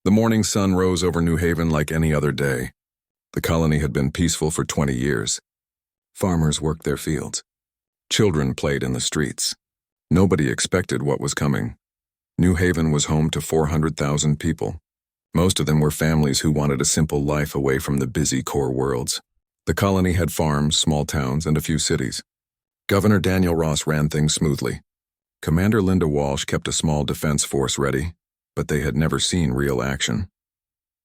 The morning sun rose over New Haven like any other day. The colony had been peaceful for 20 years. Farmers worked their fields. Children played in the streets. Nobody expected what was coming. New Haven was home to 400,000 people. Most of them were families who wanted a simple life away from the busy core worlds. The colony had farms, small towns, and a few cities. Governor Daniel Ross ran things smoothly. Commander Linda Walsh kept a small defense force ready, but they had never seen real action.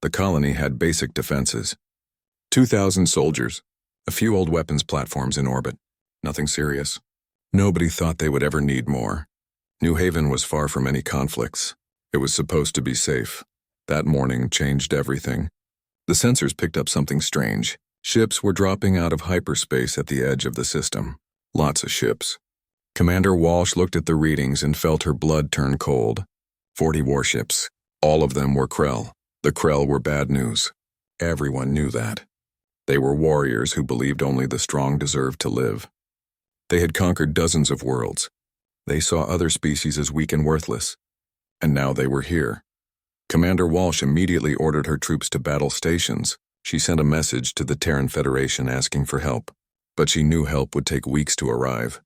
The colony had basic defenses. 2,000 soldiers, a few old weapons platforms in orbit. Nothing serious. Nobody thought they would ever need more. New Haven was far from any conflicts. It was supposed to be safe. That morning changed everything. The sensors picked up something strange. Ships were dropping out of hyperspace at the edge of the system. Lots of ships. Commander Walsh looked at the readings and felt her blood turn cold. 40 warships. All of them were Krell. The Krell were bad news. Everyone knew that. They were warriors who believed only the strong deserved to live. They had conquered dozens of worlds. They saw other species as weak and worthless. And now they were here. Commander Walsh immediately ordered her troops to battle stations. She sent a message to the Terran Federation asking for help, but she knew help would take weeks to arrive.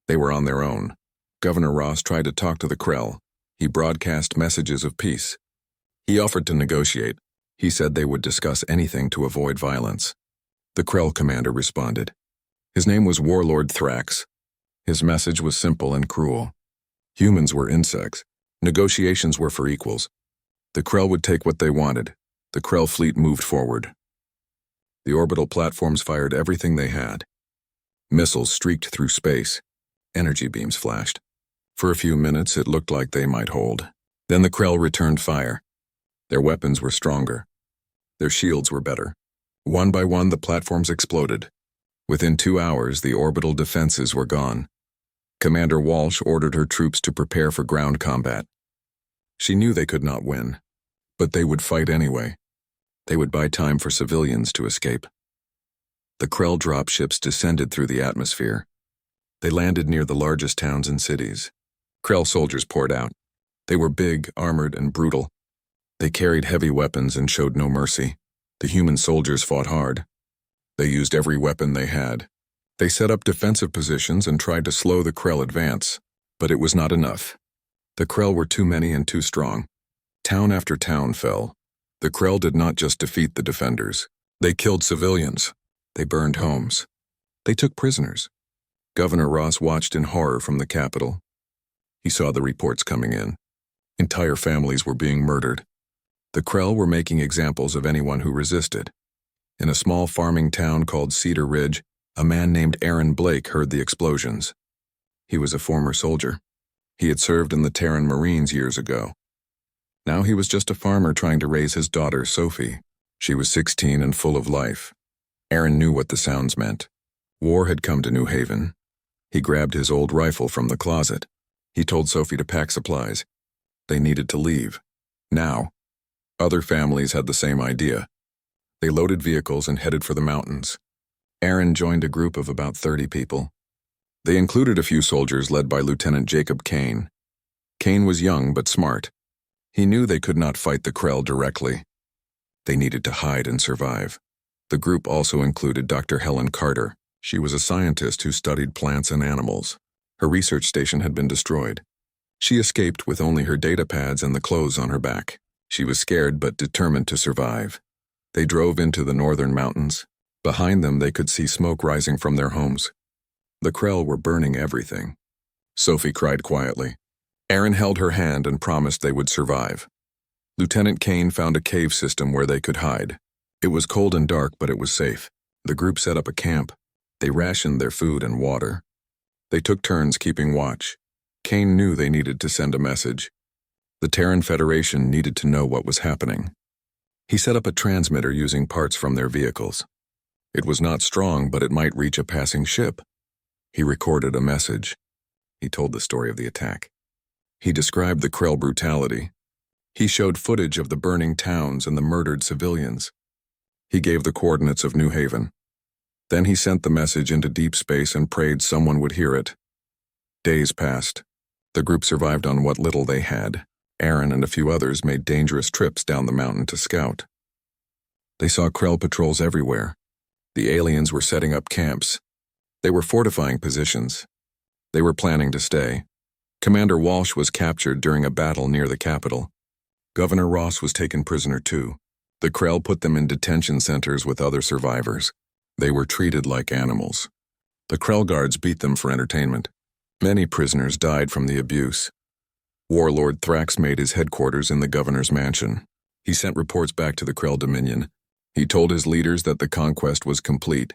They were on their own. Governor Ross tried to talk to the Krell. He broadcast messages of peace. He offered to negotiate. He said they would discuss anything to avoid violence. The Krell commander responded. His name was Warlord Thrax. His message was simple and cruel. Humans were insects. Negotiations were for equals. The Krell would take what they wanted. The Krell fleet moved forward. The orbital platforms fired everything they had. Missiles streaked through space. Energy beams flashed. For a few minutes, it looked like they might hold. Then the Krell returned fire. Their weapons were stronger. Their shields were better. One by one, the platforms exploded. Within 2 hours, the orbital defenses were gone. Commander Walsh ordered her troops to prepare for ground combat. She knew they could not win, but they would fight anyway. They would buy time for civilians to escape. The Krell dropships descended through the atmosphere. They landed near the largest towns and cities. Krell soldiers poured out. They were big, armored, and brutal. They carried heavy weapons and showed no mercy. The human soldiers fought hard. They used every weapon they had. They set up defensive positions and tried to slow the Krell advance, but it was not enough. The Krell were too many and too strong. Town after town fell. The Krell did not just defeat the defenders. They killed civilians. They burned homes. They took prisoners. Governor Ross watched in horror from the Capitol. He saw the reports coming in. Entire families were being murdered. The Krell were making examples of anyone who resisted. In a small farming town called Cedar Ridge, a man named Aaron Blake heard the explosions. He was a former soldier. He had served in the Terran Marines years ago. Now he was just a farmer trying to raise his daughter, Sophie. She was 16 and full of life. Aaron knew what the sounds meant. War had come to New Haven. He grabbed his old rifle from the closet. He told Sophie to pack supplies. They needed to leave. Now. Other families had the same idea. They loaded vehicles and headed for the mountains. Aaron joined a group of about 30 people. They included a few soldiers led by Lieutenant Jacob Kane. Kane was young but smart. He knew they could not fight the Krell directly. They needed to hide and survive. The group also included Dr. Helen Carter. She was a scientist who studied plants and animals. Her research station had been destroyed. She escaped with only her data pads and the clothes on her back. She was scared but determined to survive. They drove into the northern mountains. Behind them, they could see smoke rising from their homes. The Krell were burning everything. Sophie cried quietly. Aaron held her hand and promised they would survive. Lieutenant Kane found a cave system where they could hide. It was cold and dark, but it was safe. The group set up a camp. They rationed their food and water. They took turns keeping watch. Kane knew they needed to send a message. The Terran Federation needed to know what was happening. He set up a transmitter using parts from their vehicles. It was not strong, but it might reach a passing ship. He recorded a message. He told the story of the attack. He described the Krell brutality. He showed footage of the burning towns and the murdered civilians. He gave the coordinates of New Haven. Then he sent the message into deep space and prayed someone would hear it. Days passed. The group survived on what little they had. Aaron and a few others made dangerous trips down the mountain to scout. They saw Krell patrols everywhere. The aliens were setting up camps. They were fortifying positions. They were planning to stay. Commander Walsh was captured during a battle near the capital. Governor Ross was taken prisoner too. The Krell put them in detention centers with other survivors. They were treated like animals. The Krell guards beat them for entertainment. Many prisoners died from the abuse. Warlord Thrax made his headquarters in the governor's mansion. He sent reports back to the Krell Dominion. He told his leaders that the conquest was complete.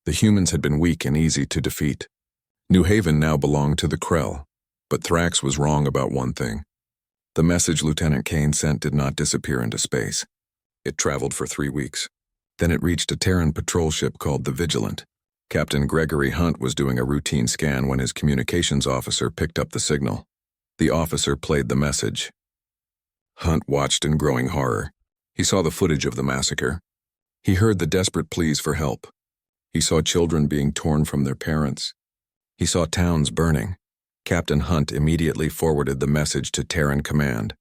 The humans had been weak and easy to defeat. New Haven now belonged to the Krell, but Thrax was wrong about one thing. The message Lieutenant Kane sent did not disappear into space. It traveled for 3 weeks. Then it reached a Terran patrol ship called the Vigilant. Captain Gregory Hunt was doing a routine scan when his communications officer picked up the signal. The officer played the message. Hunt watched in growing horror. He saw the footage of the massacre. He heard the desperate pleas for help. He saw children being torn from their parents. He saw towns burning. Captain Hunt immediately forwarded the message to Terran Command.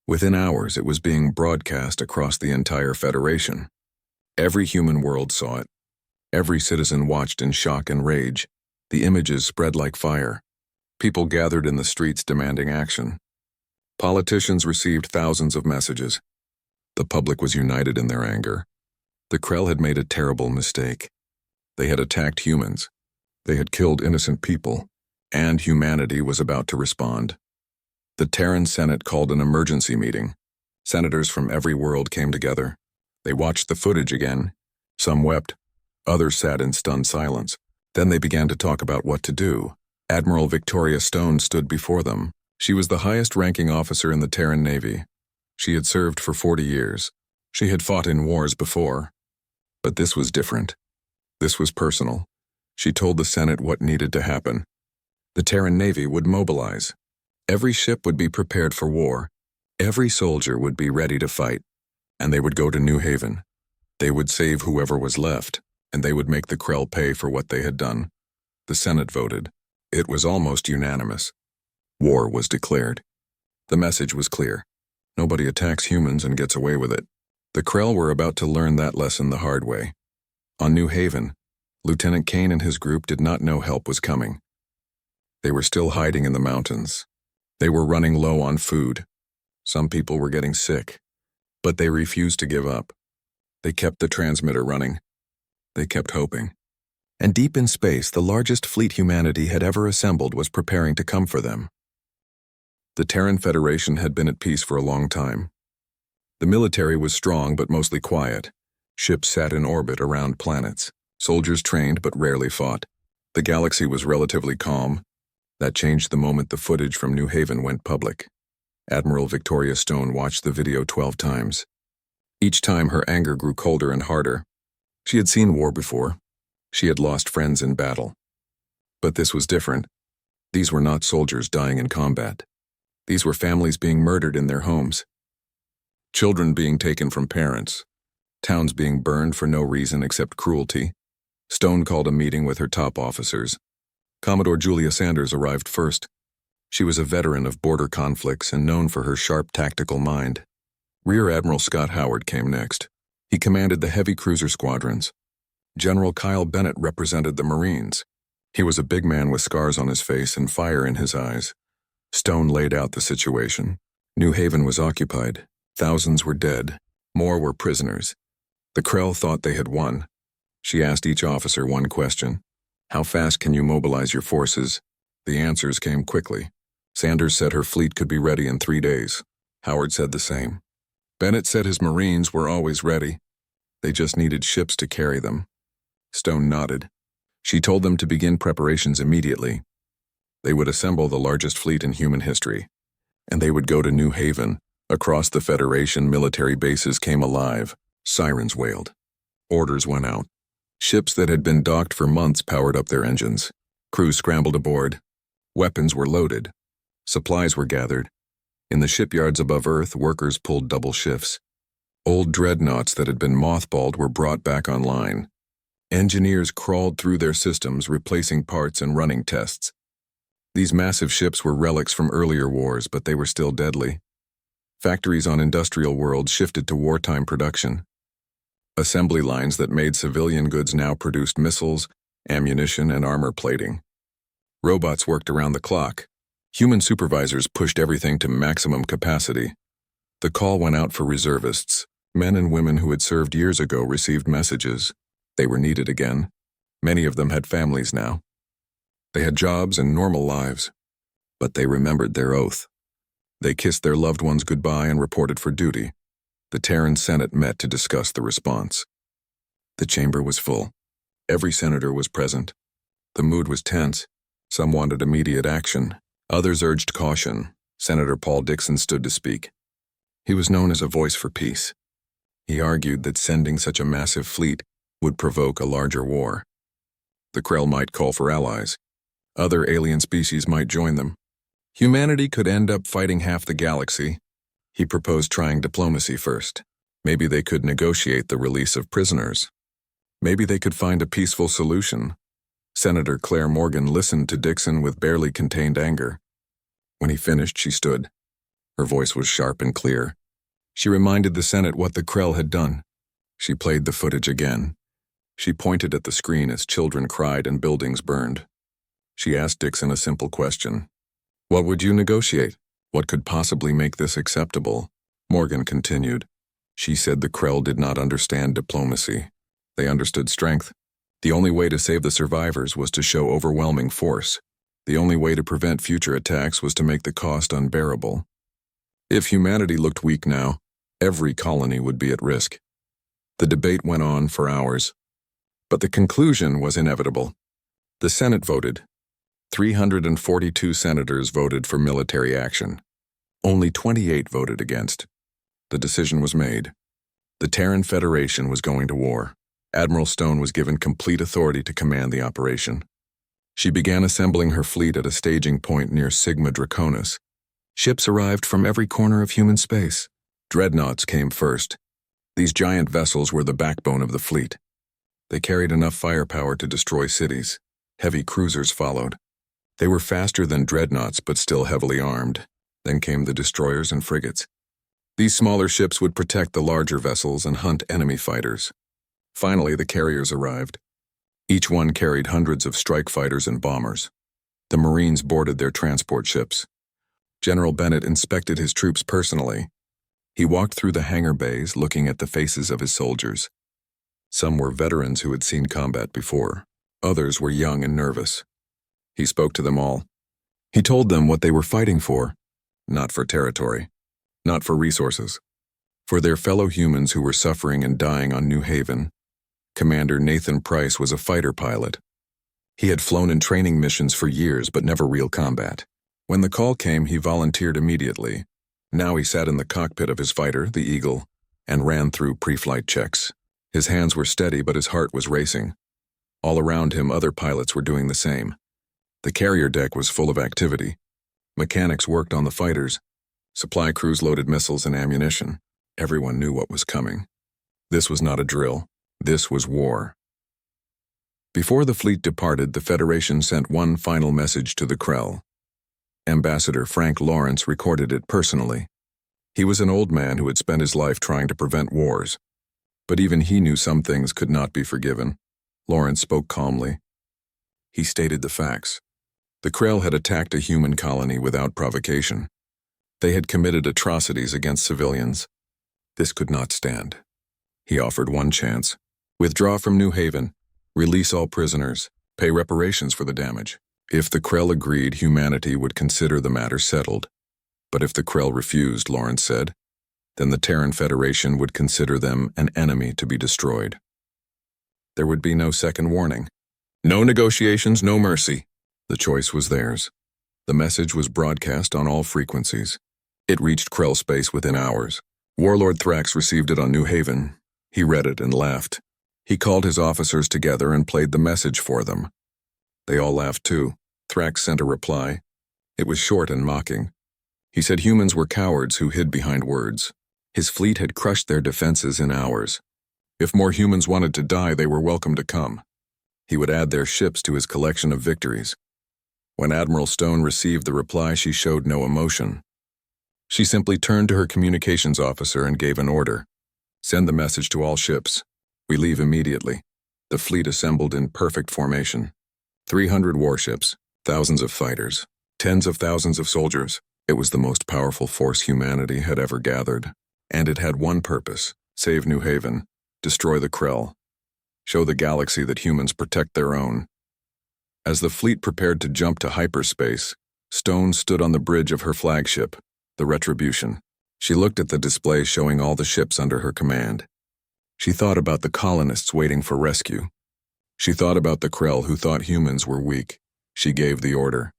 Within hours, it was being broadcast across the entire Federation. Every human world saw it. Every citizen watched in shock and rage. The images spread like fire. People gathered in the streets demanding action. Politicians received thousands of messages. The public was united in their anger. The Krell had made a terrible mistake. They had attacked humans. They had killed innocent people, and humanity was about to respond. The Terran Senate called an emergency meeting. Senators from every world came together. They watched the footage again. Some wept. Others sat in stunned silence. Then they began to talk about what to do. Admiral Victoria Stone stood before them. She was the highest-ranking officer in the Terran Navy. She had served for 40 years. She had fought in wars before. But this was different. This was personal. She told the Senate what needed to happen. The Terran Navy would mobilize. Every ship would be prepared for war. Every soldier would be ready to fight. And they would go to New Haven. They would save whoever was left, and they would make the Krell pay for what they had done. The Senate voted. It was almost unanimous. War was declared. The message was clear. Nobody attacks humans and gets away with it. The Krell were about to learn that lesson the hard way. On New Haven, Lieutenant Kane and his group did not know help was coming. They were still hiding in the mountains. They were running low on food. Some people were getting sick. But they refused to give up. They kept the transmitter running. They kept hoping. And deep in space, the largest fleet humanity had ever assembled was preparing to come for them. The Terran Federation had been at peace for a long time. The military was strong but mostly quiet. Ships sat in orbit around planets. Soldiers trained but rarely fought. The galaxy was relatively calm. That changed the moment the footage from New Haven went public. Admiral Victoria Stone watched the video 12 times. Each time her anger grew colder and harder. She had seen war before. She had lost friends in battle. But this was different. These were not soldiers dying in combat. These were families being murdered in their homes. Children being taken from parents. Towns being burned for no reason except cruelty. Stone called a meeting with her top officers. Commodore Julia Sanders arrived first. She was a veteran of border conflicts and known for her sharp tactical mind. Rear Admiral Scott Howard came next. He commanded the heavy cruiser squadrons. General Kyle Bennett represented the Marines. He was a big man with scars on his face and fire in his eyes. Stone laid out the situation. New Haven was occupied. Thousands were dead. More were prisoners. The Krell thought they had won. She asked each officer one question. How fast can you mobilize your forces? The answers came quickly. Sanders said her fleet could be ready in 3 days. Howard said the same. Bennett said his Marines were always ready. They just needed ships to carry them. Stone nodded. She told them to begin preparations immediately. They would assemble the largest fleet in human history. And they would go to New Haven. Across the Federation, military bases came alive. Sirens wailed. Orders went out. Ships that had been docked for months powered up their engines. Crews scrambled aboard. Weapons were loaded. Supplies were gathered. In the shipyards above Earth, workers pulled double shifts. Old dreadnoughts that had been mothballed were brought back online. Engineers crawled through their systems, replacing parts and running tests. These massive ships were relics from earlier wars, but they were still deadly. Factories on industrial worlds shifted to wartime production. Assembly lines that made civilian goods now produced missiles, ammunition, and armor plating. Robots worked around the clock. Human supervisors pushed everything to maximum capacity. The call went out for reservists. Men and women who had served years ago received messages. They were needed again. Many of them had families now. They had jobs and normal lives. But they remembered their oath. They kissed their loved ones goodbye and reported for duty. The Terran Senate met to discuss the response. The chamber was full. Every senator was present. The mood was tense. Some wanted immediate action. Others urged caution. Senator Paul Dixon stood to speak. He was known as a voice for peace. He argued that sending such a massive fleet would provoke a larger war. The Krell might call for allies. Other alien species might join them. Humanity could end up fighting half the galaxy. He proposed trying diplomacy first. Maybe they could negotiate the release of prisoners. Maybe they could find a peaceful solution. Senator Claire Morgan listened to Dixon with barely contained anger. When he finished, she stood. Her voice was sharp and clear. She reminded the Senate what the Krell had done. She played the footage again. She pointed at the screen as children cried and buildings burned. She asked Dixon a simple question. What would you negotiate? What could possibly make this acceptable? Morgan continued. She said the Krell did not understand diplomacy. They understood strength. The only way to save the survivors was to show overwhelming force. The only way to prevent future attacks was to make the cost unbearable. If humanity looked weak now, every colony would be at risk. The debate went on for hours. But the conclusion was inevitable. The Senate voted. 342 senators voted for military action. Only 28 voted against. The decision was made. The Terran Federation was going to war. Admiral Stone was given complete authority to command the operation. She began assembling her fleet at a staging point near Sigma Draconis. Ships arrived from every corner of human space. Dreadnoughts came first. These giant vessels were the backbone of the fleet. They carried enough firepower to destroy cities. Heavy cruisers followed. They were faster than dreadnoughts but still heavily armed. Then came the destroyers and frigates. These smaller ships would protect the larger vessels and hunt enemy fighters. Finally, the carriers arrived. Each one carried hundreds of strike fighters and bombers. The Marines boarded their transport ships. General Bennett inspected his troops personally. He walked through the hangar bays, looking at the faces of his soldiers. Some were veterans who had seen combat before. Others were young and nervous. He spoke to them all. He told them what they were fighting for. Not for territory. Not for resources. For their fellow humans who were suffering and dying on New Haven. Commander Nathan Price was a fighter pilot. He had flown in training missions for years but never real combat. When the call came, he volunteered immediately. Now he sat in the cockpit of his fighter, the Eagle, and ran through pre-flight checks. His hands were steady, but his heart was racing. All around him, other pilots were doing the same. The carrier deck was full of activity. Mechanics worked on the fighters. Supply crews loaded missiles and ammunition. Everyone knew what was coming. This was not a drill. This was war. Before the fleet departed, the Federation sent one final message to the Krell. Ambassador Frank Lawrence recorded it personally. He was an old man who had spent his life trying to prevent wars. But even he knew some things could not be forgiven. Lawrence spoke calmly. He stated the facts. The Krell had attacked a human colony without provocation. They had committed atrocities against civilians. This could not stand. He offered one chance. Withdraw from New Haven. Release all prisoners. Pay reparations for the damage. If the Krell agreed, humanity would consider the matter settled. But if the Krell refused, Lawrence said, then the Terran Federation would consider them an enemy to be destroyed. There would be no second warning. No negotiations, no mercy. The choice was theirs. The message was broadcast on all frequencies. It reached Krell space within hours. Warlord Thrax received it on New Haven. He read it and laughed. He called his officers together and played the message for them. They all laughed too. Thrax sent a reply. It was short and mocking. He said humans were cowards who hid behind words. His fleet had crushed their defenses in hours. If more humans wanted to die, they were welcome to come. He would add their ships to his collection of victories. When Admiral Stone received the reply, she showed no emotion. She simply turned to her communications officer and gave an order. Send the message to all ships. We leave immediately. The fleet assembled in perfect formation. 300 warships, thousands of fighters, tens of thousands of soldiers. It was the most powerful force humanity had ever gathered. And it had one purpose: save New Haven, destroy the Krell, show the galaxy that humans protect their own. As the fleet prepared to jump to hyperspace, Stone stood on the bridge of her flagship, the Retribution. She looked at the display showing all the ships under her command. She thought about the colonists waiting for rescue. She thought about the Krell who thought humans were weak. She gave the order.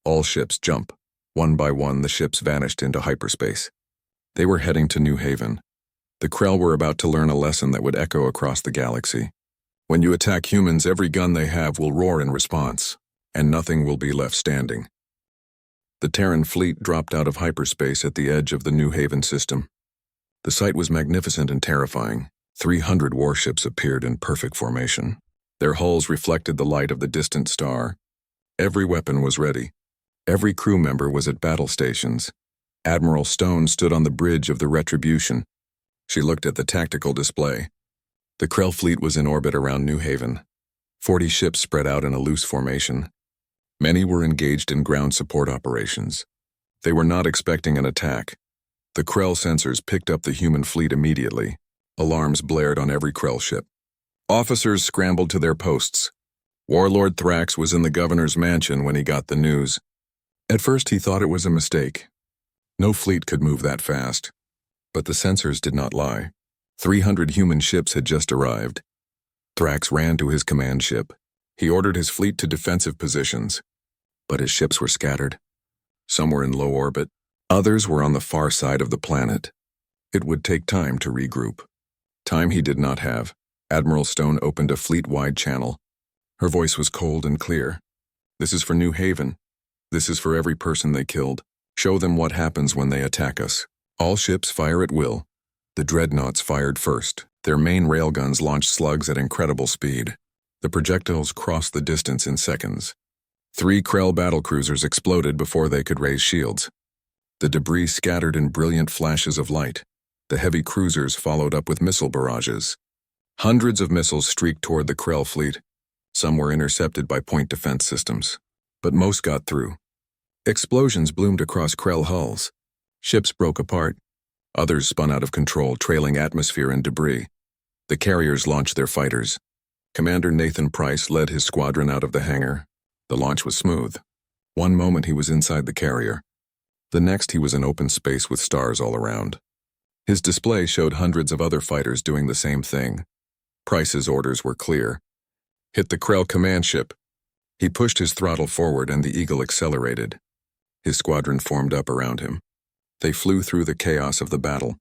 All ships jump. One by one, the ships vanished into hyperspace. They were heading to New Haven. The Krell were about to learn a lesson that would echo across the galaxy. When you attack humans, every gun they have will roar in response, and nothing will be left standing. The Terran fleet dropped out of hyperspace at the edge of the New Haven system. The sight was magnificent and terrifying. 300 warships appeared in perfect formation. Their hulls reflected the light of the distant star. Every weapon was ready. Every crew member was at battle stations. Admiral Stone stood on the bridge of the Retribution. She looked at the tactical display. The Krell fleet was in orbit around New Haven. 40 ships spread out in a loose formation. Many were engaged in ground support operations. They were not expecting an attack. The Krell sensors picked up the human fleet immediately. Alarms blared on every Krell ship. Officers scrambled to their posts. Warlord Thrax was in the governor's mansion when he got the news. At first he thought it was a mistake. No fleet could move that fast. But the sensors did not lie. 300 human ships had just arrived. Thrax ran to his command ship. He ordered his fleet to defensive positions. But his ships were scattered. Some were in low orbit. Others were on the far side of the planet. It would take time to regroup. Time he did not have. Admiral Stone opened a fleet-wide channel. Her voice was cold and clear. This is for New Haven. This is for every person they killed. Show them what happens when they attack us. All ships fire at will. The dreadnoughts fired first. Their main railguns launched slugs at incredible speed. The projectiles crossed the distance in seconds. 3 Krell battlecruisers exploded before they could raise shields. The debris scattered in brilliant flashes of light. The heavy cruisers followed up with missile barrages. Hundreds of missiles streaked toward the Krell fleet. Some were intercepted by point defense systems, but most got through. Explosions bloomed across Krell hulls. Ships broke apart. Others spun out of control, trailing atmosphere and debris. The carriers launched their fighters. Commander Nathan Price led his squadron out of the hangar. The launch was smooth. One moment he was inside the carrier. The next he was in open space with stars all around. His display showed hundreds of other fighters doing the same thing. Price's orders were clear. Hit the Krell command ship. He pushed his throttle forward and the Eagle accelerated. His squadron formed up around him. They flew through the chaos of the battle.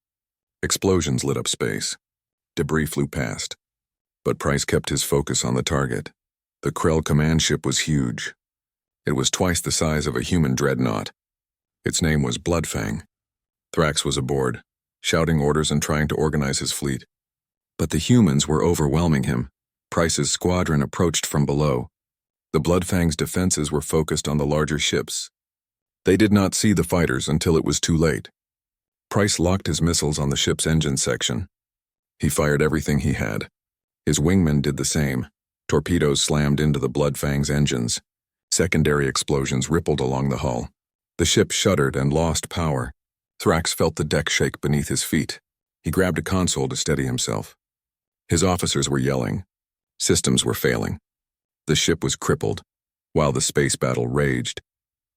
Explosions lit up space. Debris flew past. But Price kept his focus on the target. The Krell command ship was huge. It was twice the size of a human dreadnought. Its name was Bloodfang. Thrax was aboard, shouting orders and trying to organize his fleet. But the humans were overwhelming him. Price's squadron approached from below. The Bloodfang's defenses were focused on the larger ships. They did not see the fighters until it was too late. Price locked his missiles on the ship's engine section. He fired everything he had. His wingmen did the same. Torpedoes slammed into the Bloodfang's engines. Secondary explosions rippled along the hull. The ship shuddered and lost power. Thrax felt the deck shake beneath his feet. He grabbed a console to steady himself. His officers were yelling. Systems were failing. The ship was crippled. While the space battle raged,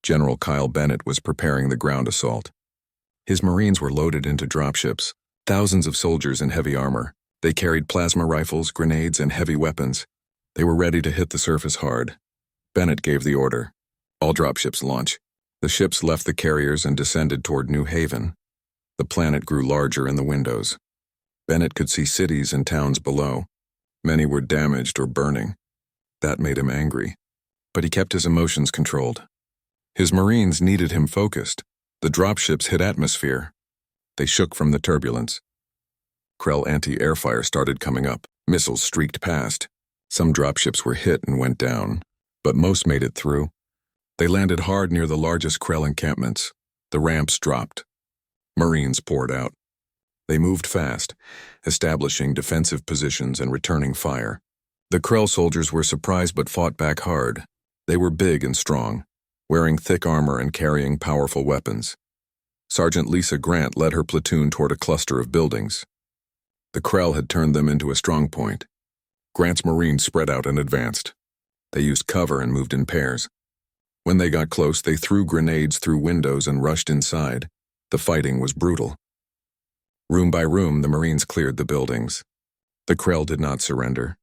General Kyle Bennett was preparing the ground assault. His Marines were loaded into dropships, thousands of soldiers in heavy armor. They carried plasma rifles, grenades, and heavy weapons. They were ready to hit the surface hard. Bennett gave the order. All dropships launch. The ships left the carriers and descended toward New Haven. The planet grew larger in the windows. Bennett could see cities and towns below. Many were damaged or burning. That made him angry. But he kept his emotions controlled. His Marines needed him focused. The dropships hit atmosphere. They shook from the turbulence. Krell anti-air fire started coming up. Missiles streaked past. Some dropships were hit and went down, but most made it through. They landed hard near the largest Krell encampments. The ramps dropped. Marines poured out. They moved fast, establishing defensive positions and returning fire. The Krell soldiers were surprised but fought back hard. They were big and strong, wearing thick armor and carrying powerful weapons. Sergeant Lisa Grant led her platoon toward a cluster of buildings. The Krell had turned them into a strong point. Grant's Marines spread out and advanced. They used cover and moved in pairs. When they got close, they threw grenades through windows and rushed inside. The fighting was brutal. Room by room, the Marines cleared the buildings. The Krell did not surrender.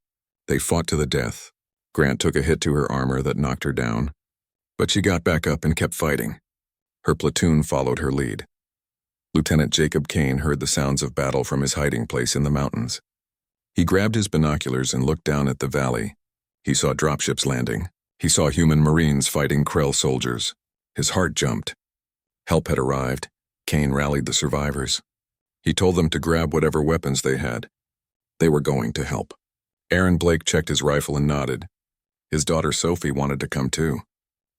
They fought to the death. Grant took a hit to her armor that knocked her down, but she got back up and kept fighting. Her platoon followed her lead. Lieutenant Jacob Kane heard the sounds of battle from his hiding place in the mountains. He grabbed his binoculars and looked down at the valley. He saw dropships landing. He saw human Marines fighting Krell soldiers. His heart jumped. Help had arrived. Kane rallied the survivors. He told them to grab whatever weapons they had. They were going to help. Aaron Blake checked his rifle and nodded. His daughter Sophie wanted to come too.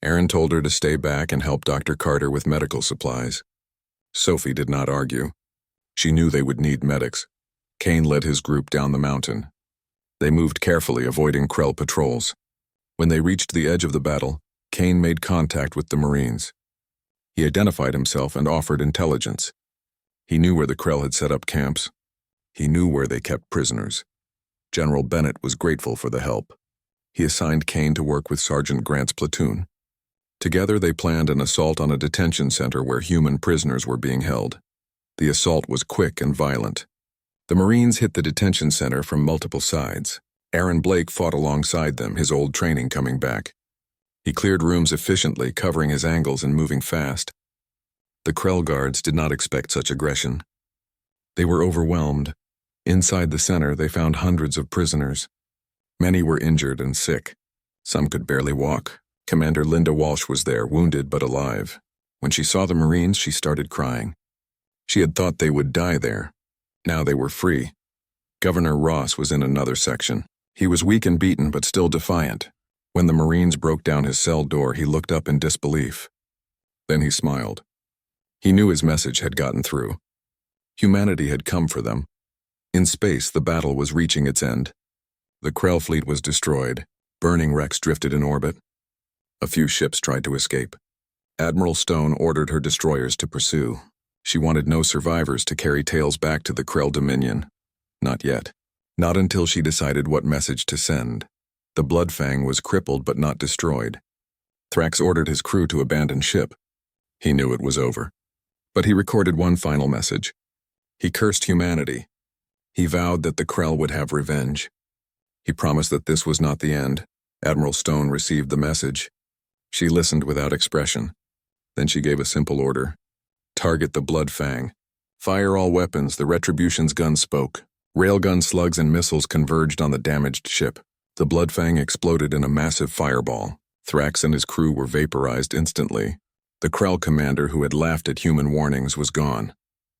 Aaron told her to stay back and help Dr. Carter with medical supplies. Sophie did not argue. She knew they would need medics. Kane led his group down the mountain. They moved carefully, avoiding Krell patrols. When they reached the edge of the battle, Kane made contact with the Marines. He identified himself and offered intelligence. He knew where the Krell had set up camps. He knew where they kept prisoners. General Bennett was grateful for the help. He assigned Kane to work with Sergeant Grant's platoon. Together they planned an assault on a detention center where human prisoners were being held. The assault was quick and violent. The Marines hit the detention center from multiple sides. Aaron Blake fought alongside them, his old training coming back. He cleared rooms efficiently, covering his angles and moving fast. The Krell guards did not expect such aggression. They were overwhelmed. Inside the center, they found hundreds of prisoners. Many were injured and sick. Some could barely walk. Commander Linda Walsh was there, wounded but alive. When she saw the Marines, she started crying. She had thought they would die there. Now they were free. Governor Ross was in another section. He was weak and beaten, but still defiant. When the Marines broke down his cell door, he looked up in disbelief. Then he smiled. He knew his message had gotten through. Humanity had come for them. In space, the battle was reaching its end. The Krell fleet was destroyed. Burning wrecks drifted in orbit. A few ships tried to escape. Admiral Stone ordered her destroyers to pursue. She wanted no survivors to carry tales back to the Krell Dominion. Not yet. Not until she decided what message to send. The Bloodfang was crippled but not destroyed. Thrax ordered his crew to abandon ship. He knew it was over. But he recorded one final message. He cursed humanity. He vowed that the Krell would have revenge. He promised that this was not the end. Admiral Stone received the message. She listened without expression. Then she gave a simple order. Target the Bloodfang. Fire all weapons, the Retribution's gun spoke. Railgun slugs and missiles converged on the damaged ship. The Bloodfang exploded in a massive fireball. Thrax and his crew were vaporized instantly. The Krell commander who had laughed at human warnings was gone.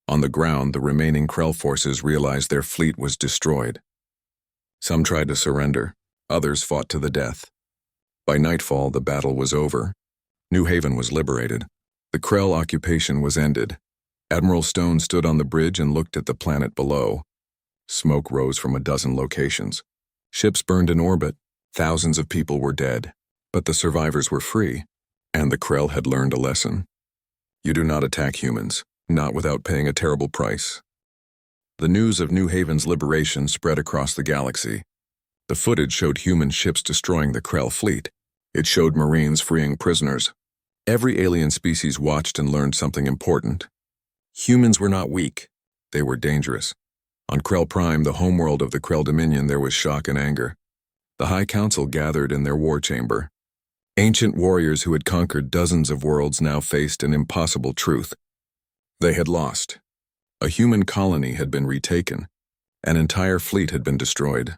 On the ground, the remaining Krell forces realized their fleet was destroyed. Some tried to surrender. Others fought to the death. By nightfall, the battle was over. New Haven was liberated. The Krell occupation was ended. Admiral Stone stood on the bridge and looked at the planet below. Smoke rose from a dozen locations. Ships burned in orbit. Thousands of people were dead. But the survivors were free. And the Krell had learned a lesson. You do not attack humans, not without paying a terrible price. The news of New Haven's liberation spread across the galaxy. The footage showed human ships destroying the Krell fleet. It showed Marines freeing prisoners. Every alien species watched and learned something important. Humans were not weak. They were dangerous. On Krell Prime, the homeworld of the Krell Dominion, there was shock and anger. The High Council gathered in their war chamber. Ancient warriors who had conquered dozens of worlds now faced an impossible truth. They had lost. A human colony had been retaken. An entire fleet had been destroyed.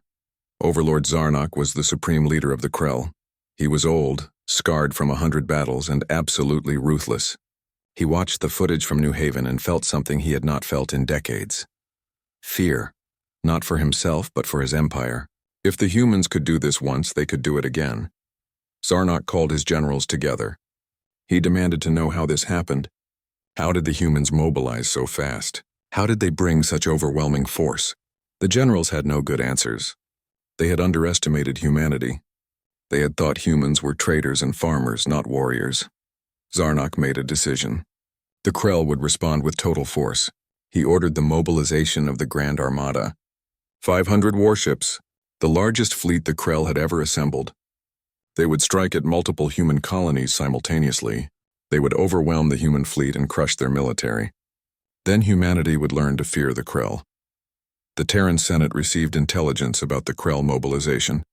Overlord Zarnok was the supreme leader of the Krell. He was old, scarred from 100 battles, and absolutely ruthless. He watched the footage from New Haven and felt something he had not felt in decades. Fear, not for himself but for his empire. If the humans could do this once, they could do it again. Zarnok called his generals together. He demanded to know how this happened. How did the humans mobilize so fast? How did they bring such overwhelming force? The generals had no good answers. They had underestimated humanity. They had thought humans were traders and farmers, not warriors. Zarnak made a decision. The Krell would respond with total force. He ordered the mobilization of the Grand Armada. 500 warships, the largest fleet the Krell had ever assembled. They would strike at multiple human colonies simultaneously. They would overwhelm the human fleet and crush their military. Then humanity would learn to fear the Krell. The Terran Senate received intelligence about the Krell mobilization.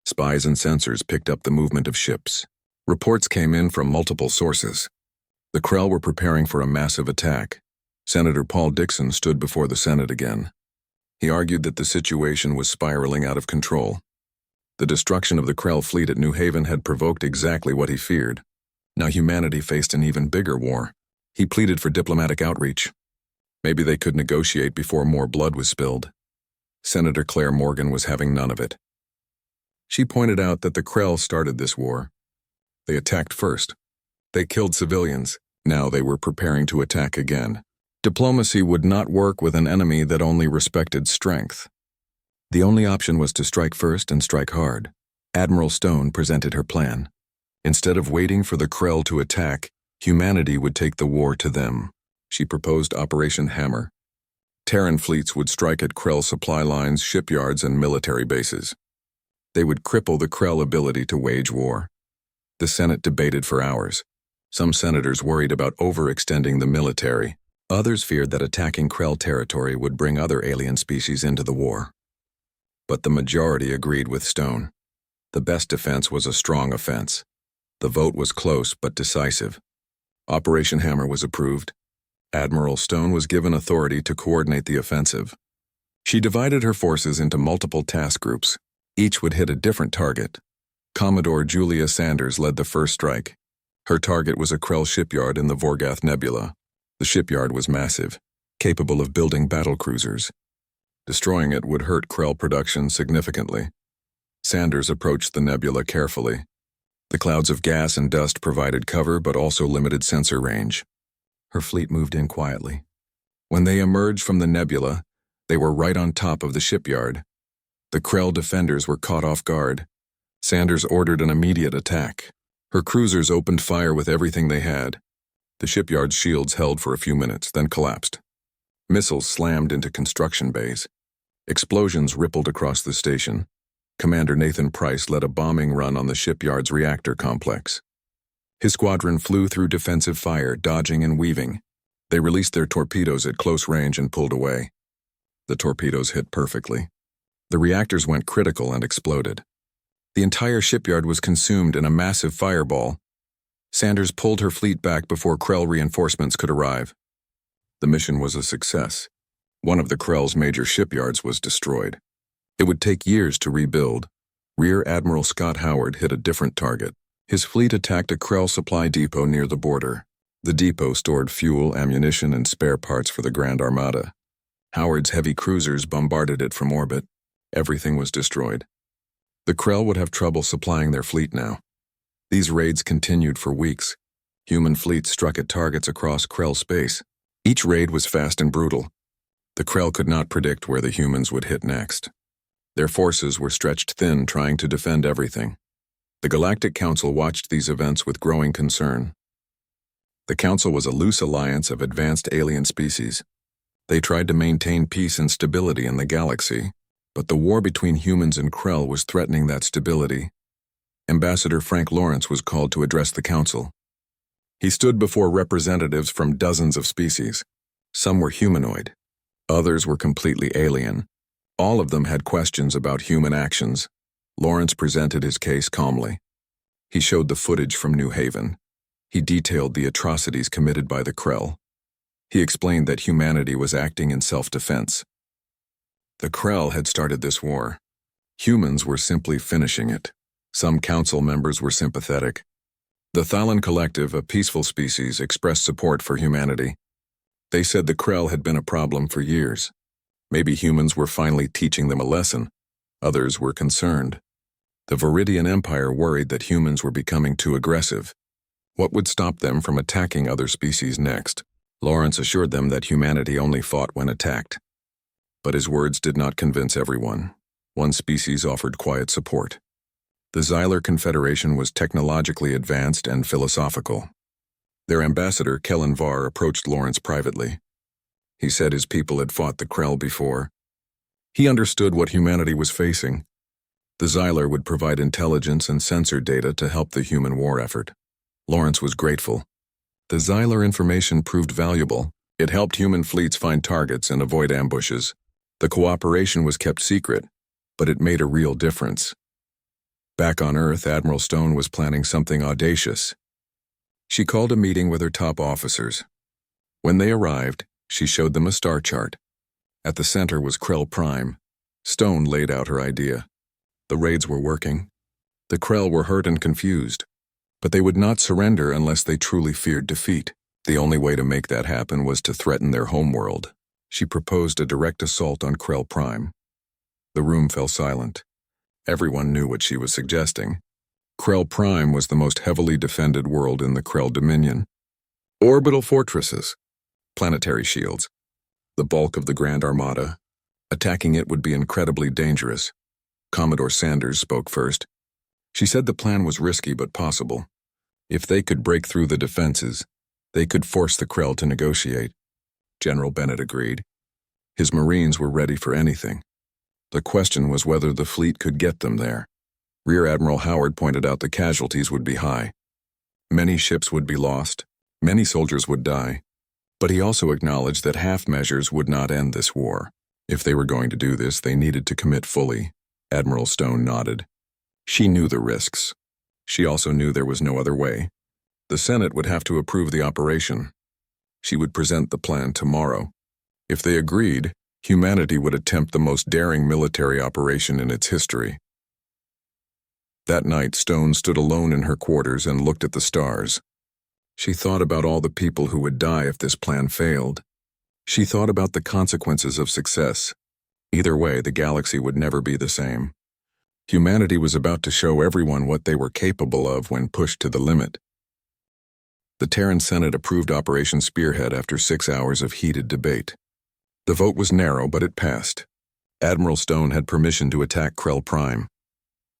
Spies and sensors picked up the movement of ships. Reports came in from multiple sources. The Krell were preparing for a massive attack. Senator Paul Dixon stood before the Senate again. He argued that the situation was spiraling out of control. The destruction of the Krell fleet at New Haven had provoked exactly what he feared. Now humanity faced an even bigger war. He pleaded for diplomatic outreach. Maybe they could negotiate before more blood was spilled. Senator Claire Morgan was having none of it. She pointed out that the Krell started this war. They attacked first. They killed civilians. Now they were preparing to attack again. Diplomacy would not work with an enemy that only respected strength. The only option was to strike first and strike hard. Admiral Stone presented her plan. Instead of waiting for the Krell to attack, humanity would take the war to them. She proposed Operation Hammer. Terran fleets would strike at Krell supply lines, shipyards, and military bases. They would cripple the Krell ability to wage war. The Senate debated for hours. Some senators worried about overextending the military. Others feared that attacking Krell territory would bring other alien species into the war. But the majority agreed with Stone. The best defense was a strong offense. The vote was close but decisive. Operation Hammer was approved. Admiral Stone was given authority to coordinate the offensive. She divided her forces into multiple task groups. Each would hit a different target. Commodore Julia Sanders led the first strike. Her target was a Krell shipyard in the Vorgath Nebula. The shipyard was massive, capable of building battlecruisers. Destroying it would hurt Krell production significantly. Sanders approached the nebula carefully. The clouds of gas and dust provided cover but also limited sensor range. Her fleet moved in quietly. When they emerged from the nebula, they were right on top of the shipyard. The Krell defenders were caught off guard. Sanders ordered an immediate attack. Her cruisers opened fire with everything they had. The shipyard's shields held for a few minutes, then collapsed. Missiles slammed into construction bays. Explosions rippled across the station. Commander Nathan Price led a bombing run on the shipyard's reactor complex. His squadron flew through defensive fire, dodging and weaving. They released their torpedoes at close range and pulled away. The torpedoes hit perfectly. The reactors went critical and exploded. The entire shipyard was consumed in a massive fireball. Sanders pulled her fleet back before Krell reinforcements could arrive. The mission was a success. One of the Krell's major shipyards was destroyed. It would take years to rebuild. Rear Admiral Scott Howard hit a different target. His fleet attacked a Krell supply depot near the border. The depot stored fuel, ammunition, and spare parts for the Grand Armada. Howard's heavy cruisers bombarded it from orbit. Everything was destroyed. The Krell would have trouble supplying their fleet now. These raids continued for weeks. Human fleets struck at targets across Krell space. Each raid was fast and brutal. The Krell could not predict where the humans would hit next. Their forces were stretched thin, trying to defend everything. The Galactic Council watched these events with growing concern. The Council was a loose alliance of advanced alien species. They tried to maintain peace and stability in the galaxy, but the war between humans and Krell was threatening that stability. Ambassador Frank Lawrence was called to address the Council. He stood before representatives from dozens of species. Some were humanoid. Others were completely alien. All of them had questions about human actions. Lawrence presented his case calmly. He showed the footage from New Haven. He detailed the atrocities committed by the Krell. He explained that humanity was acting in self-defense. The Krell had started this war. Humans were simply finishing it. Some council members were sympathetic. The Thalan Collective, a peaceful species, expressed support for humanity. They said the Krell had been a problem for years. Maybe humans were finally teaching them a lesson. Others were concerned. The Viridian Empire worried that humans were becoming too aggressive. What would stop them from attacking other species next? Lawrence assured them that humanity only fought when attacked. But his words did not convince everyone. One species offered quiet support. The Xyler Confederation was technologically advanced and philosophical. Their ambassador, Kellen Varr, approached Lawrence privately. He said his people had fought the Krell before. He understood what humanity was facing. The Xyler would provide intelligence and sensor data to help the human war effort. Lawrence was grateful. The Xyler information proved valuable. It helped human fleets find targets and avoid ambushes. The cooperation was kept secret, but it made a real difference. Back on Earth, Admiral Stone was planning something audacious. She called a meeting with her top officers. When they arrived, she showed them a star chart. At the center was Krell Prime. Stone laid out her idea. The raids were working. The Krell were hurt and confused, but they would not surrender unless they truly feared defeat. The only way to make that happen was to threaten their homeworld. She proposed a direct assault on Krell Prime. The room fell silent. Everyone knew what she was suggesting. Krell Prime was the most heavily defended world in the Krell Dominion. Orbital fortresses, planetary shields, the bulk of the Grand Armada. Attacking it would be incredibly dangerous. Commodore Sanders spoke first. She said the plan was risky but possible. If they could break through the defenses, they could force the Krell to negotiate. General Bennett agreed. His Marines were ready for anything. The question was whether the fleet could get them there. Rear Admiral Howard pointed out the casualties would be high. Many ships would be lost, many soldiers would die, but he also acknowledged that half measures would not end this war. If they were going to do this, they needed to commit fully. Admiral Stone nodded. She knew the risks. She also knew there was no other way. The Senate would have to approve the operation. She would present the plan tomorrow. If they agreed, humanity would attempt the most daring military operation in its history. That night, Stone stood alone in her quarters and looked at the stars. She thought about all the people who would die if this plan failed. She thought about the consequences of success. Either way, the galaxy would never be the same. Humanity was about to show everyone what they were capable of when pushed to the limit. The Terran Senate approved Operation Spearhead after 6 hours of heated debate. The vote was narrow, but it passed. Admiral Stone had permission to attack Krell Prime.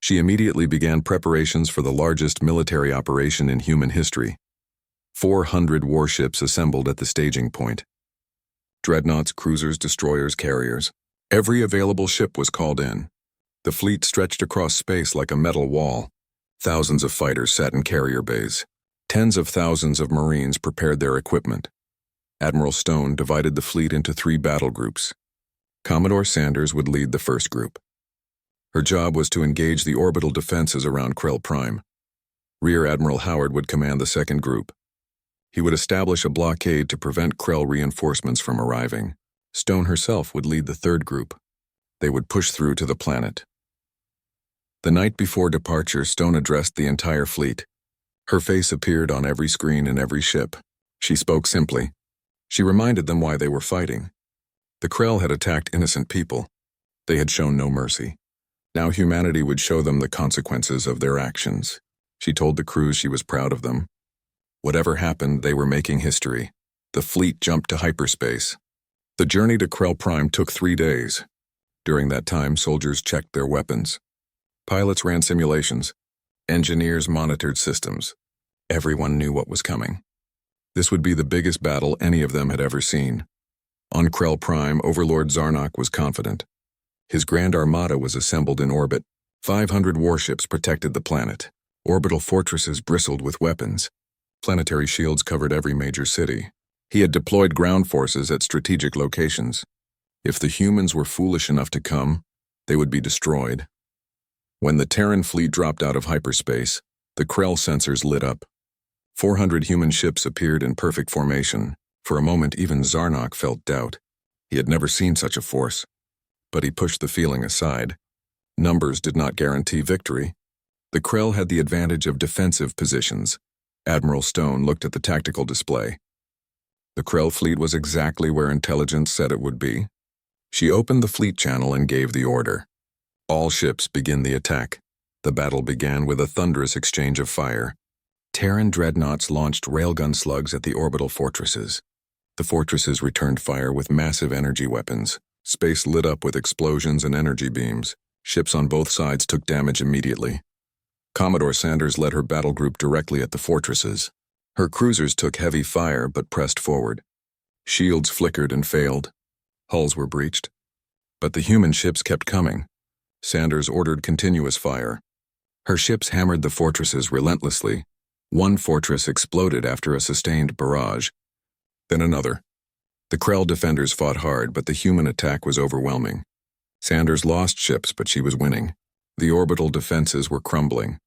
She immediately began preparations for the largest military operation in human history. 400 warships assembled at the staging point. Dreadnoughts, cruisers, destroyers, carriers. Every available ship was called in. The fleet stretched across space like a metal wall. Thousands of fighters sat in carrier bays. Tens of thousands of Marines prepared their equipment. Admiral Stone divided the fleet into 3 battle groups. Commodore Sanders would lead the first group. Her job was to engage the orbital defenses around Krell Prime. Rear Admiral Howard would command the second group. He would establish a blockade to prevent Krell reinforcements from arriving. Stone herself would lead the third group. They would push through to the planet. The night before departure, Stone addressed the entire fleet. Her face appeared on every screen in every ship. She spoke simply. She reminded them why they were fighting. The Krell had attacked innocent people. They had shown no mercy. Now humanity would show them the consequences of their actions. She told the crews she was proud of them. Whatever happened, they were making history. The fleet jumped to hyperspace. The journey to Krell Prime took 3 days. During that time, soldiers checked their weapons. Pilots ran simulations. Engineers monitored systems. Everyone knew what was coming. This would be the biggest battle any of them had ever seen. On Krell Prime, Overlord Zarnok was confident. His Grand Armada was assembled in orbit. 500 warships protected the planet. Orbital fortresses bristled with weapons. Planetary shields covered every major city. He had deployed ground forces at strategic locations. If the humans were foolish enough to come, they would be destroyed. When the Terran fleet dropped out of hyperspace, the Krell sensors lit up. 400 human ships appeared in perfect formation. For a moment, even Zarnok felt doubt. He had never seen such a force. But he pushed the feeling aside. Numbers did not guarantee victory. The Krell had the advantage of defensive positions. Admiral Stone looked at the tactical display. The Krell fleet was exactly where intelligence said it would be. She opened the fleet channel and gave the order. All ships begin the attack. The battle began with a thunderous exchange of fire. Terran dreadnoughts launched railgun slugs at the orbital fortresses. The fortresses returned fire with massive energy weapons. Space lit up with explosions and energy beams. Ships on both sides took damage immediately. Commodore Sanders led her battle group directly at the fortresses. Her cruisers took heavy fire but pressed forward. Shields flickered and failed. Hulls were breached. But the human ships kept coming. Sanders ordered continuous fire. Her ships hammered the fortresses relentlessly. One fortress exploded after a sustained barrage. Then another. The Krell defenders fought hard, but the human attack was overwhelming. Sanders lost ships, but she was winning. The orbital defenses were crumbling.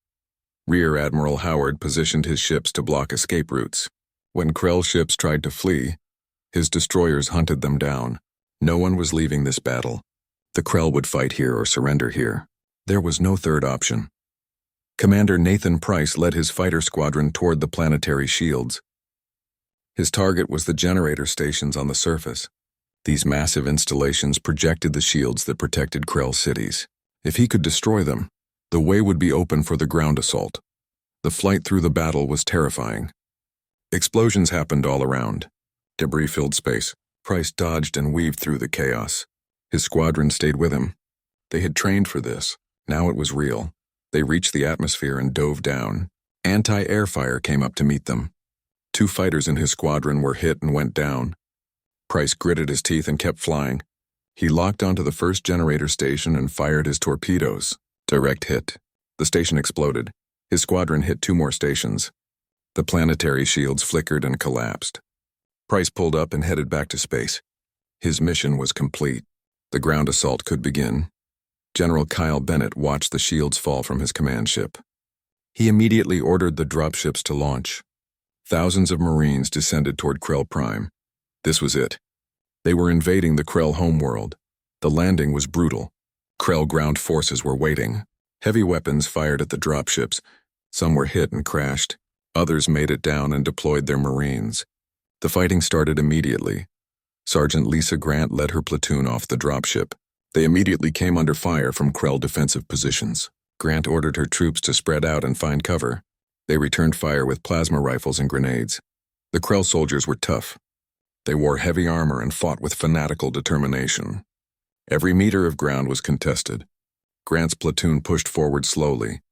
Rear Admiral Howard positioned his ships to block escape routes. When Krell ships tried to flee, his destroyers hunted them down. No one was leaving this battle. The Krell would fight here or surrender here. There was no third option. Commander Nathan Price led his fighter squadron toward the planetary shields. His target was the generator stations on the surface. These massive installations projected the shields that protected Krell cities. If he could destroy them, the way would be open for the ground assault. The flight through the battle was terrifying. Explosions happened all around. Debris filled space. Price dodged and weaved through the chaos. His squadron stayed with him. They had trained for this. Now it was real. They reached the atmosphere and dove down. Anti-air fire came up to meet them. 2 fighters in his squadron were hit and went down. Price gritted his teeth and kept flying. He locked onto the first generator station and fired his torpedoes. Direct hit. The station exploded. His squadron hit 2 more stations. The planetary shields flickered and collapsed. Price pulled up and headed back to space. His mission was complete. The ground assault could begin. General Kyle Bennett watched the shields fall from his command ship. He immediately ordered the dropships to launch. Thousands of Marines descended toward Krell Prime. This was it. They were invading the Krell homeworld. The landing was brutal. Krell ground forces were waiting. Heavy weapons fired at the dropships. Some were hit and crashed. Others made it down and deployed their Marines. The fighting started immediately. Sergeant Lisa Grant led her platoon off the dropship. They immediately came under fire from Krell defensive positions. Grant ordered her troops to spread out and find cover. They returned fire with plasma rifles and grenades. The Krell soldiers were tough. They wore heavy armor and fought with fanatical determination. Every meter of ground was contested. Grant's platoon pushed forward slowly,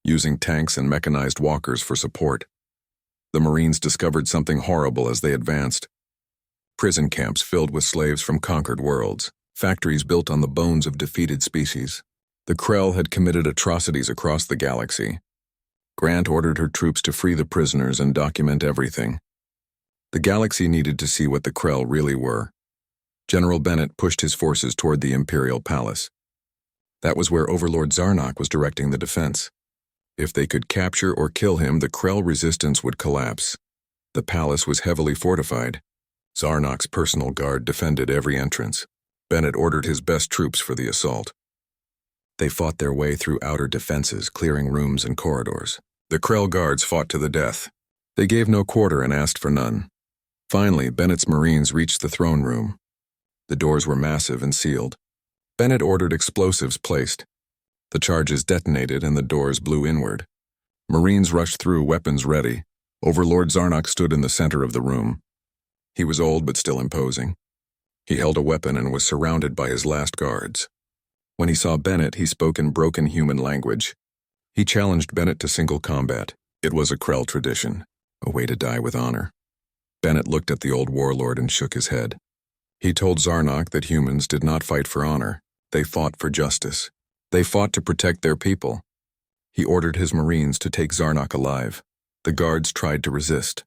using tanks and mechanized walkers for support. The Marines discovered something horrible as they advanced. Prison camps filled with slaves from conquered worlds, factories built on the bones of defeated species. The Krell had committed atrocities across the galaxy. Grant ordered her troops to free the prisoners and document everything. The galaxy needed to see what the Krell really were. General Bennett pushed his forces toward the Imperial Palace. That was where Overlord Zarnok was directing the defense. If they could capture or kill him, the Krell resistance would collapse. The palace was heavily fortified. Zarnok's personal guard defended every entrance. Bennett ordered his best troops for the assault. They fought their way through outer defenses, clearing rooms and corridors. The Krell guards fought to the death. They gave no quarter and asked for none. Finally, Bennett's Marines reached the throne room. The doors were massive and sealed. Bennett ordered explosives placed. The charges detonated and the doors blew inward. Marines rushed through, weapons ready. Overlord Zarnok stood in the center of the room. He was old but still imposing. He held a weapon and was surrounded by his last guards. When he saw Bennett, he spoke in broken human language. He challenged Bennett to single combat. It was a Krell tradition, a way to die with honor. Bennett looked at the old warlord and shook his head. He told Zarnok that humans did not fight for honor. They fought for justice. They fought to protect their people. He ordered his Marines to take Zarnok alive. The guards tried to resist,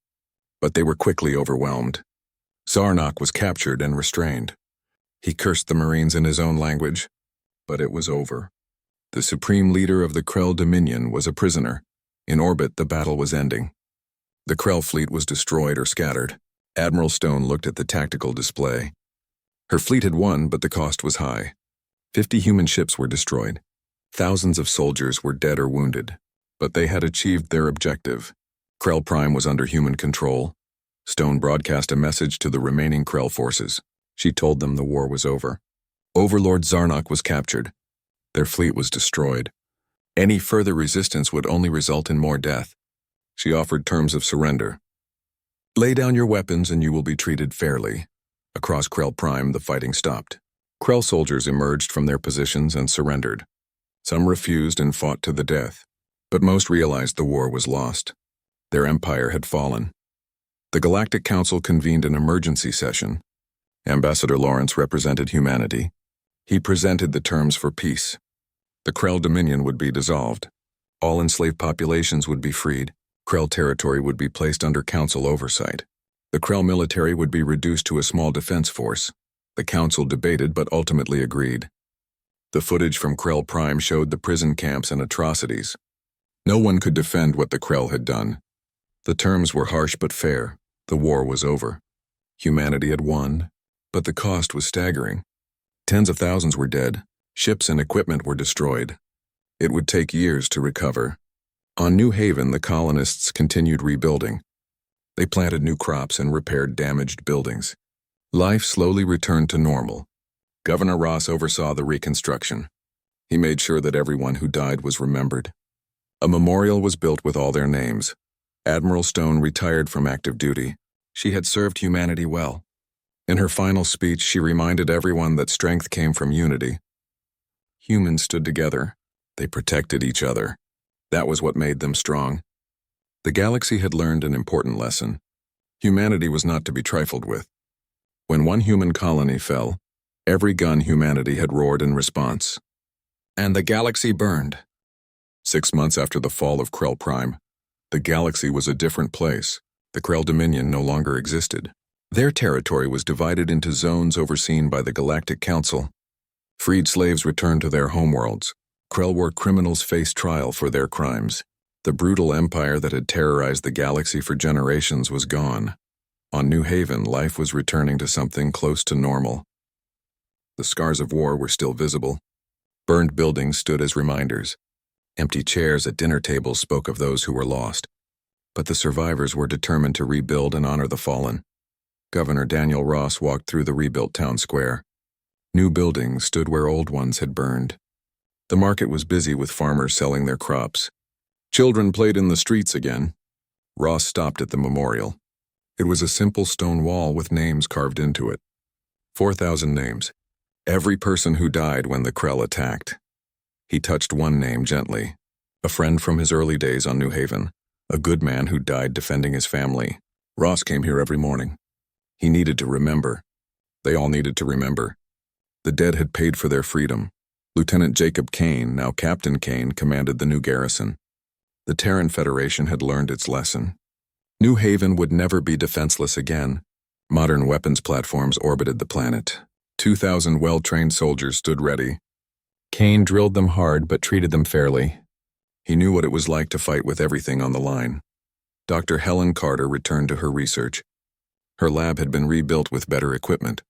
but they were quickly overwhelmed. Zarnok was captured and restrained. He cursed the Marines in his own language, but it was over. The supreme leader of the Krell Dominion was a prisoner. In orbit, the battle was ending. The Krell fleet was destroyed or scattered. Admiral Stone looked at the tactical display. Her fleet had won, but the cost was high. 50 human ships were destroyed. Thousands of soldiers were dead or wounded, but they had achieved their objective. Krell Prime was under human control. Stone broadcast a message to the remaining Krell forces. She told them the war was over. Overlord Zarnok was captured. Their fleet was destroyed. Any further resistance would only result in more death. She offered terms of surrender. Lay down your weapons and you will be treated fairly. Across Krell Prime, the fighting stopped. Krell soldiers emerged from their positions and surrendered. Some refused and fought to the death, but most realized the war was lost. Their empire had fallen. The Galactic Council convened an emergency session. Ambassador Lawrence represented humanity. He presented the terms for peace. The Krell Dominion would be dissolved. All enslaved populations would be freed. Krell territory would be placed under council oversight. The Krell military would be reduced to a small defense force. The council debated but ultimately agreed. The footage from Krell Prime showed the prison camps and atrocities. No one could defend what the Krell had done. The terms were harsh but fair. The war was over. Humanity had won, but the cost was staggering. Tens of thousands were dead. Ships and equipment were destroyed. It would take years to recover. On New Haven, the colonists continued rebuilding. They planted new crops and repaired damaged buildings. Life slowly returned to normal. Governor Ross oversaw the reconstruction. He made sure that everyone who died was remembered. A memorial was built with all their names. Admiral Stone retired from active duty. She had served humanity well. In her final speech, she reminded everyone that strength came from unity. Humans stood together. They protected each other. That was what made them strong. The galaxy had learned an important lesson. Humanity was not to be trifled with. When one human colony fell, every gun humanity had roared in response. And the galaxy burned. 6 months after the fall of Krell Prime, the galaxy was a different place. The Krell Dominion no longer existed. Their territory was divided into zones overseen by the Galactic Council. Freed slaves returned to their homeworlds. Krell war criminals faced trial for their crimes. The brutal empire that had terrorized the galaxy for generations was gone. On New Haven, life was returning to something close to normal. The scars of war were still visible. Burned buildings stood as reminders. Empty chairs at dinner tables spoke of those who were lost. But the survivors were determined to rebuild and honor the fallen. Governor Daniel Ross walked through the rebuilt town square. New buildings stood where old ones had burned. The market was busy with farmers selling their crops. Children played in the streets again. Ross stopped at the memorial. It was a simple stone wall with names carved into it. 4,000 names. Every person who died when the Krell attacked. He touched one name gently. A friend from his early days on New Haven. A good man who died defending his family. Ross came here every morning. He needed to remember. They all needed to remember. The dead had paid for their freedom. Lieutenant Jacob Kane, now Captain Kane, commanded the new garrison. The Terran Federation had learned its lesson. New Haven would never be defenseless again. Modern weapons platforms orbited the planet. 2,000 well-trained soldiers stood ready. Kane drilled them hard but treated them fairly. He knew what it was like to fight with everything on the line. Dr. Helen Carter returned to her research. Her lab had been rebuilt with better equipment.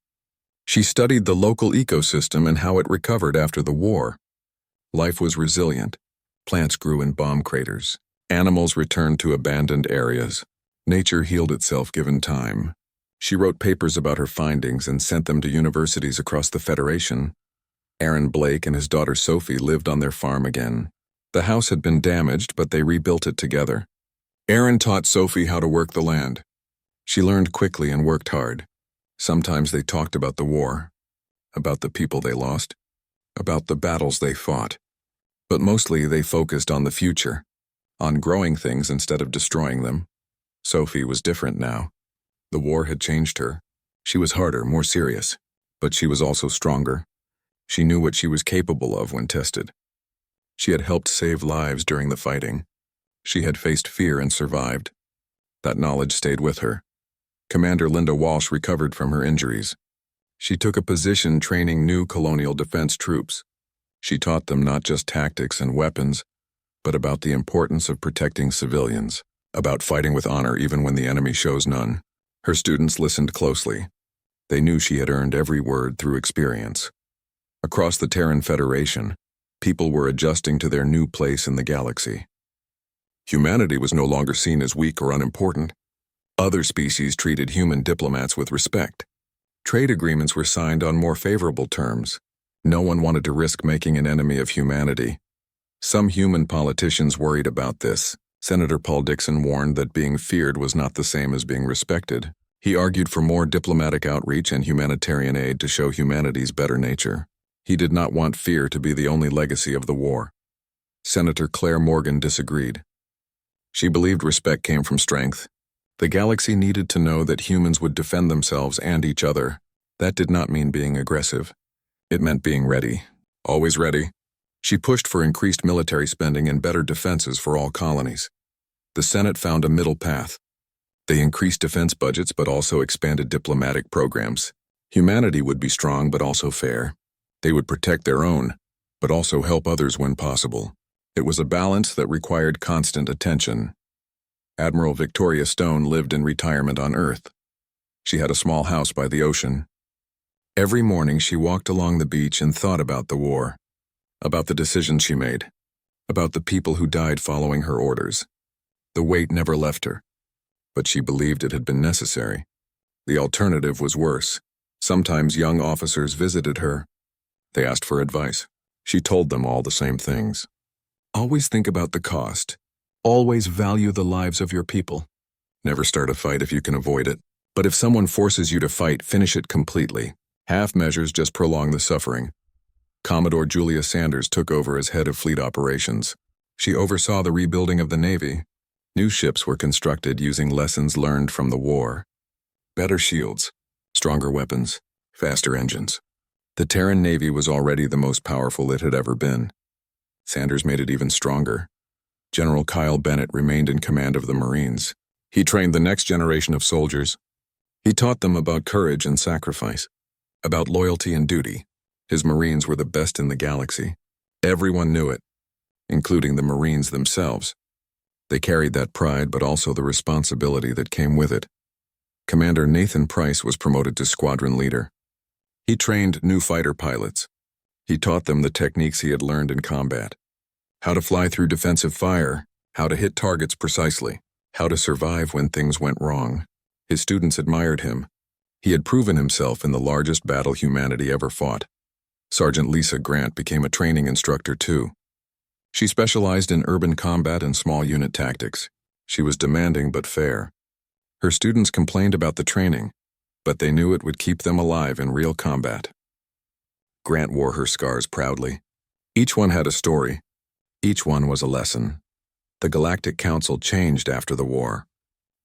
She studied the local ecosystem and how it recovered after the war. Life was resilient. Plants grew in bomb craters. Animals returned to abandoned areas. Nature healed itself given time. She wrote papers about her findings and sent them to universities across the Federation. Aaron Blake and his daughter Sophie lived on their farm again. The house had been damaged, but they rebuilt it together. Aaron taught Sophie how to work the land. She learned quickly and worked hard. Sometimes they talked about the war, about the people they lost, about the battles they fought. But mostly they focused on the future, on growing things instead of destroying them. Sophie was different now. The war had changed her. She was harder, more serious, but she was also stronger. She knew what she was capable of when tested. She had helped save lives during the fighting. She had faced fear and survived. That knowledge stayed with her. Commander Linda Walsh recovered from her injuries. She took a position training new colonial defense troops. She taught them not just tactics and weapons, but about the importance of protecting civilians, about fighting with honor even when the enemy shows none. Her students listened closely. They knew she had earned every word through experience. Across the Terran Federation, people were adjusting to their new place in the galaxy. Humanity was no longer seen as weak or unimportant. Other species treated human diplomats with respect. Trade agreements were signed on more favorable terms. No one wanted to risk making an enemy of humanity. Some human politicians worried about this. Senator Paul Dixon warned that being feared was not the same as being respected. He argued for more diplomatic outreach and humanitarian aid to show humanity's better nature. He did not want fear to be the only legacy of the war. Senator Claire Morgan disagreed. She believed respect came from strength. The galaxy needed to know that humans would defend themselves and each other. That did not mean being aggressive. It meant being ready. Always ready. She pushed for increased military spending and better defenses for all colonies. The Senate found a middle path. They increased defense budgets but also expanded diplomatic programs. Humanity would be strong but also fair. They would protect their own, but also help others when possible. It was a balance that required constant attention. Admiral Victoria Stone lived in retirement on Earth. She had a small house by the ocean. Every morning she walked along the beach and thought about the war, about the decisions she made, about the people who died following her orders. The weight never left her, but she believed it had been necessary. The alternative was worse. Sometimes young officers visited her. They asked for advice. She told them all the same things. Always think about the cost. Always value the lives of your people. Never start a fight if you can avoid it. But if someone forces you to fight, finish it completely. Half measures just prolong the suffering. Commodore Julia Sanders took over as head of fleet operations. She oversaw the rebuilding of the Navy. New ships were constructed using lessons learned from the war. Better shields, stronger weapons, faster engines. The Terran Navy was already the most powerful it had ever been. Sanders made it even stronger. General Kyle Bennett remained in command of the Marines. He trained the next generation of soldiers. He taught them about courage and sacrifice, about loyalty and duty. His Marines were the best in the galaxy. Everyone knew it, including the Marines themselves. They carried that pride, but also the responsibility that came with it. Commander Nathan Price was promoted to squadron leader. He trained new fighter pilots. He taught them the techniques he had learned in combat. How to fly through defensive fire, how to hit targets precisely, how to survive when things went wrong. His students admired him. He had proven himself in the largest battle humanity ever fought. Sergeant Lisa Grant became a training instructor too. She specialized in urban combat and small unit tactics. She was demanding but fair. Her students complained about the training, but they knew it would keep them alive in real combat. Grant wore her scars proudly. Each one had a story. Each one was a lesson. The Galactic Council changed after the war.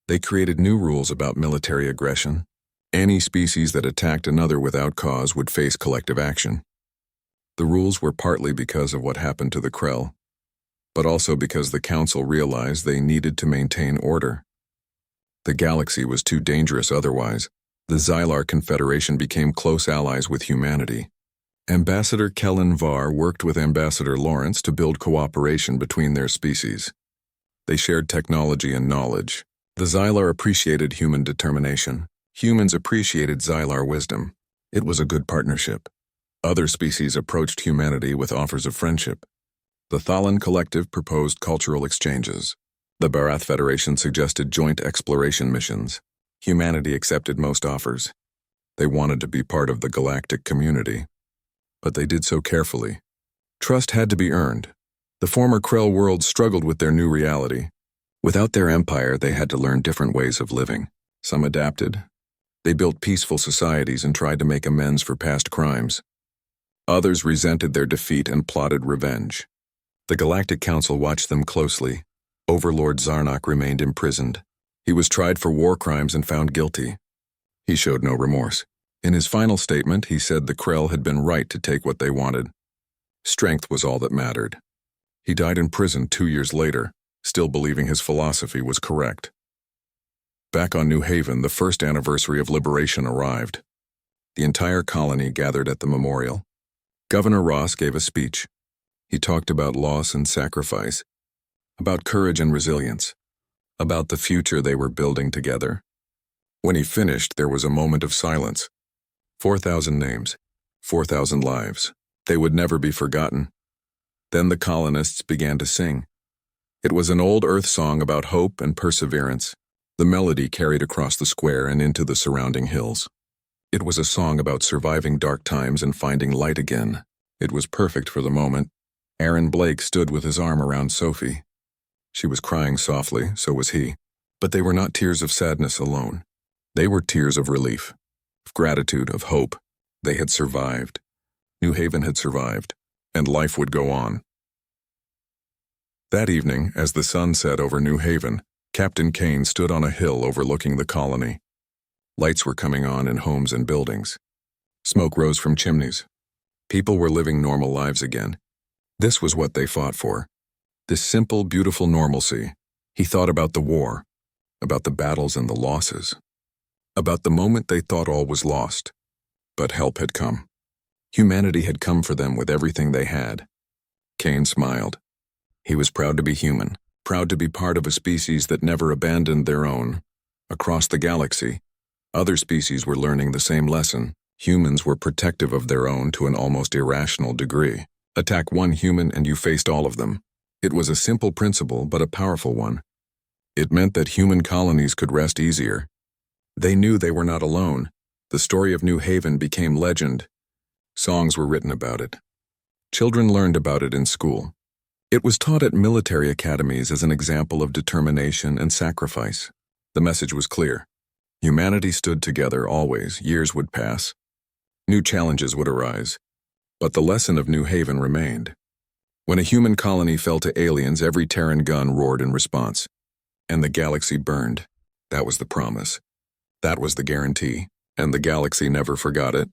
They created new rules about military aggression. Any species that attacked another without cause would face collective action. The rules were partly because of what happened to the Krell, but also because the Council realized they needed to maintain order. The galaxy was too dangerous otherwise. The Xylar Confederation became close allies with humanity. Ambassador Kellen Varr worked with Ambassador Lawrence to build cooperation between their species. They shared technology and knowledge. The Xylar appreciated human determination. Humans appreciated Xylar wisdom. It was a good partnership. Other species approached humanity with offers of friendship. The Thalan Collective proposed cultural exchanges. The Barath Federation suggested joint exploration missions. Humanity accepted most offers. They wanted to be part of the galactic community. But they did so carefully. Trust had to be earned. The former Krell worlds struggled with their new reality. Without their empire, they had to learn different ways of living. Some adapted. They built peaceful societies and tried to make amends for past crimes. Others resented their defeat and plotted revenge. The Galactic Council watched them closely. Overlord Zarnok remained imprisoned. He was tried for war crimes and found guilty. He showed no remorse. In his final statement, he said the Krell had been right to take what they wanted. Strength was all that mattered. He died in prison 2 years later, still believing his philosophy was correct. Back on New Haven, the first anniversary of liberation arrived. The entire colony gathered at the memorial. Governor Ross gave a speech. He talked about loss and sacrifice, about courage and resilience, about the future they were building together. When he finished, there was a moment of silence. 4,000 names, 4,000 lives. They would never be forgotten. Then the colonists began to sing. It was an old Earth song about hope and perseverance. The melody carried across the square and into the surrounding hills. It was a song about surviving dark times and finding light again. It was perfect for the moment. Aaron Blake stood with his arm around Sophie. She was crying softly, so was he. But they were not tears of sadness alone. They were tears of relief, of gratitude, of hope. They had survived. New Haven had survived, and life would go on. That evening, as the sun set over New Haven, Captain Kane stood on a hill overlooking the colony. Lights were coming on in homes and buildings. Smoke rose from chimneys. People were living normal lives again. This was what they fought for. This simple, beautiful normalcy. He thought about the war, about the battles and the losses, about the moment they thought all was lost. But help had come. Humanity had come for them with everything they had. Kane smiled. He was proud to be human, proud to be part of a species that never abandoned their own. Across the galaxy, other species were learning the same lesson. Humans were protective of their own to an almost irrational degree. Attack one human and you faced all of them. It was a simple principle, but a powerful one. It meant that human colonies could rest easier. They knew they were not alone. The story of New Haven became legend. Songs were written about it. Children learned about it in school. It was taught at military academies as an example of determination and sacrifice. The message was clear. Humanity stood together always. Years would pass. New challenges would arise. But the lesson of New Haven remained. When a human colony fell to aliens, every Terran gun roared in response. And the galaxy burned. That was the promise. That was the guarantee. And the galaxy never forgot it.